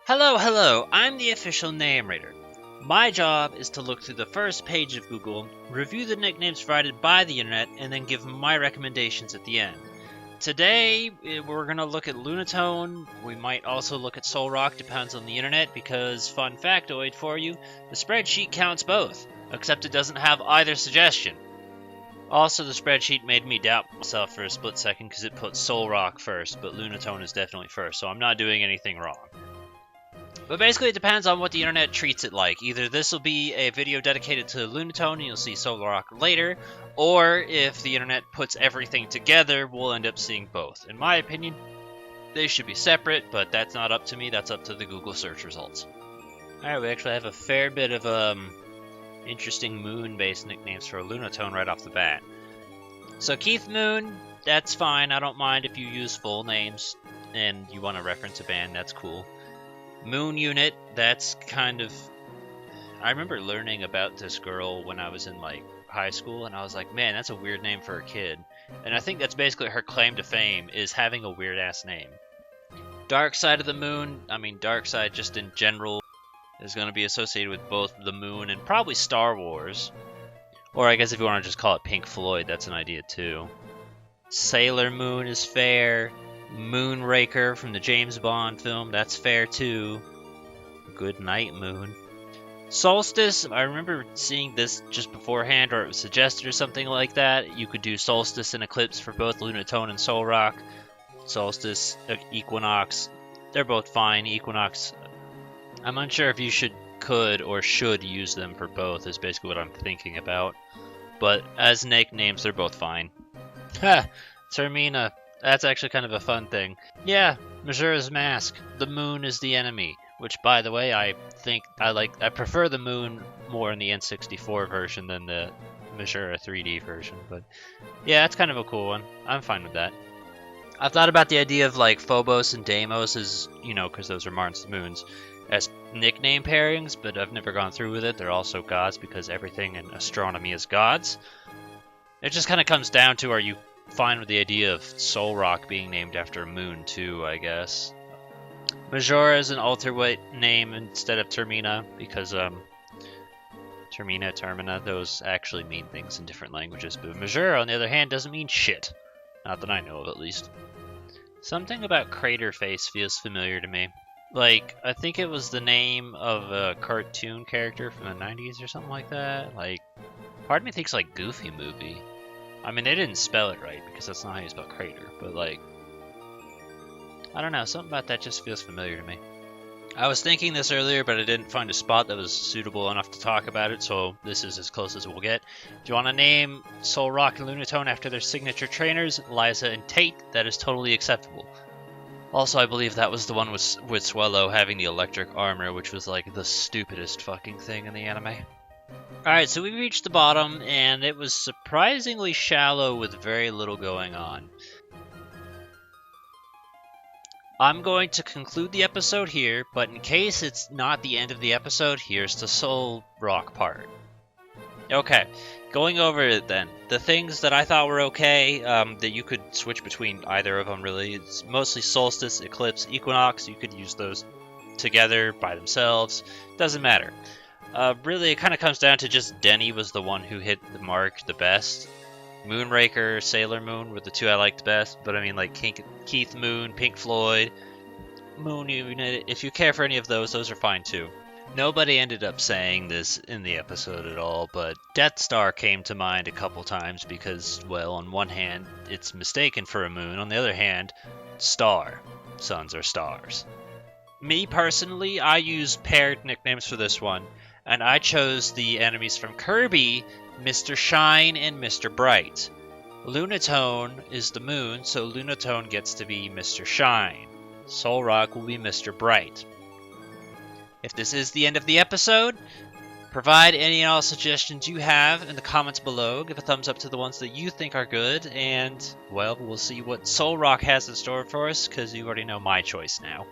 Hello, I'm the official narrator. My job is to look through the first page of Google, review the nicknames provided by the internet, and then give my recommendations at the end. Today, we're going to look at Lunatone. We might also look at Solrock, depends on the internet, because, fun factoid for you, the spreadsheet counts both, except it doesn't have either suggestion. Also, the spreadsheet made me doubt myself for a split second because it put Solrock first, but Lunatone is definitely first, so I'm not doing anything wrong. But basically, it depends on what the internet treats it like. Either this will be a video dedicated to Lunatone and you'll see Solrock later, or if the internet puts everything together, we'll end up seeing both. In my opinion, they should be separate, but that's not up to me, that's up to the Google search results. Alright, we actually have a fair bit of interesting moon-based nicknames for Lunatone right off the bat. So Keith Moon, that's fine, I don't mind if you use full names and you want to reference a band, that's cool. Moon Unit, that's kind of... I remember learning about this girl when I was in high school, and I was like, man, that's a weird name for a kid. And I think that's basically her claim to fame, is having a weird-ass name. Dark Side of the Moon, I mean, Dark Side just in general, is going to be associated with both the moon and probably Star Wars. Or I guess if you want to just call it Pink Floyd, that's an idea too. Sailor Moon is fair. Moonraker from the James Bond film, that's fair too. Good Night Moon. Solstice, I remember seeing this just beforehand, or it was suggested or something like that. You could do Solstice and Eclipse for both Lunatone and Solrock. Solstice, Equinox, they're both fine. Equinox, I'm unsure if you could or should use them for both, is basically what I'm thinking about. But as nicknames, they're both fine. Ha! Termina, that's actually kind of a fun thing. Yeah, Majora's Mask, the moon is the enemy. Which, by the way, I prefer the moon more in the N64 version than the Majora 3D version. But yeah, that's kind of a cool one. I'm fine with that. I've thought about the idea of Phobos and Deimos as, because those are Martin's moons, as nickname pairings, but I've never gone through with it. They're also gods because everything in astronomy is gods. It just kind of comes down to, are you fine with the idea of Solrock being named after a moon too, I guess. Majora is an alternate name instead of Termina because Termina, those actually mean things in different languages, but Majora on the other hand doesn't mean shit. Not that I know of, at least. Something about Crater Face feels familiar to me. I think it was the name of a cartoon character from the 90s or something like that. Part of me thinks Goofy Movie. I mean, they didn't spell it right, because that's not how you spell crater, but I don't know, something about that just feels familiar to me. I was thinking this earlier, but I didn't find a spot that was suitable enough to talk about it, so this is as close as we'll get. If you want to name Solrock and Lunatone after their signature trainers, Liza and Tate, that is totally acceptable. Also, I believe that was the one with Swallow having the electric armor, which was the stupidest fucking thing in the anime. Alright, so we reached the bottom, and it was surprisingly shallow with very little going on. I'm going to conclude the episode here, but in case it's not the end of the episode, here's the Solrock part. Okay, going over it then. The things that I thought were okay, that you could switch between either of them really, it's mostly Solstice, Eclipse, Equinox. You could use those together by themselves. Doesn't matter. Really, it kind of comes down to just Denny was the one who hit the mark the best. Moonraker, Sailor Moon were the two I liked best, but I mean, Keith Moon, Pink Floyd, Moon Unit, if you care for any of those are fine too. Nobody ended up saying this in the episode at all, but Death Star came to mind a couple times because, well, on one hand, it's mistaken for a moon, on the other hand, star. Suns are stars. Me, personally, I use paired nicknames for this one. And I chose the enemies from Kirby, Mr. Shine and Mr. Bright. Lunatone is the moon, so Lunatone gets to be Mr. Shine. Solrock will be Mr. Bright. If this is the end of the episode, provide any and all suggestions you have in the comments below. Give a thumbs up to the ones that you think are good, and, well, we'll see what Solrock has in store for us, because you already know my choice now.